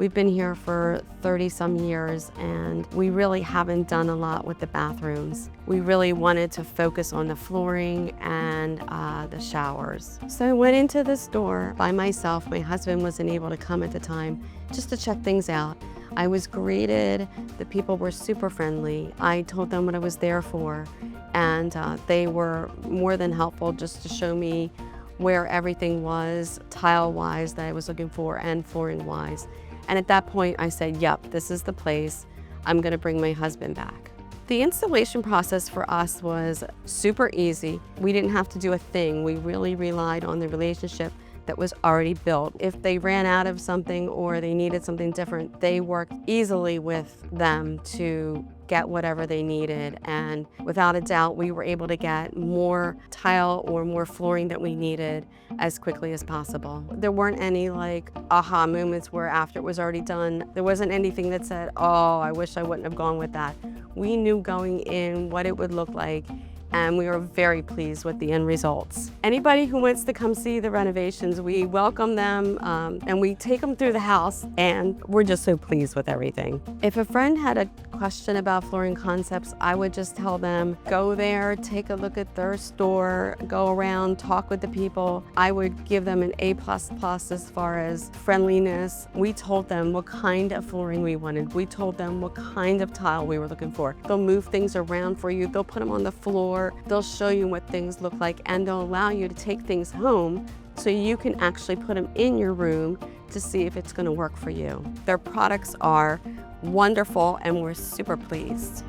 We've been here for 30-some years, and we really haven't done a lot with the bathrooms. We really wanted to focus on the flooring and the showers. So I went into the store by myself. My husband wasn't able to come at the time, just to check things out. I was greeted. The people were super friendly. I told them what I was there for, and they were more than helpful just to show me where everything was, tile-wise, that I was looking for, and flooring-wise. And at that point, I said, yep, this is the place. I'm gonna bring my husband back. The installation process for us was super easy. We didn't have to do a thing. We really relied on the relationship that was already built. If they ran out of something or they needed something different, they worked easily with them to get whatever they needed. And without a doubt, we were able to get more tile or more flooring that we needed as quickly as possible. There weren't any like aha moments where after it was already done, there wasn't anything that said, oh, I wish I wouldn't have gone with that. We knew going in what it would look like, and we were very pleased with the end results. Anybody who wants to come see the renovations, we welcome them and we take them through the house, and we're just so pleased with everything. If a friend had a question about flooring concepts, I would just tell them, go there, take a look at their store, go around, talk with the people. I would give them an A++ as far as friendliness. We told them what kind of flooring we wanted. We told them what kind of tile we were looking for. They'll move things around for you. They'll put them on the floor. They'll show you what things look like, and they'll allow you to take things home so you can actually put them in your room to see if it's going to work for you. Their products are wonderful, and we're super pleased.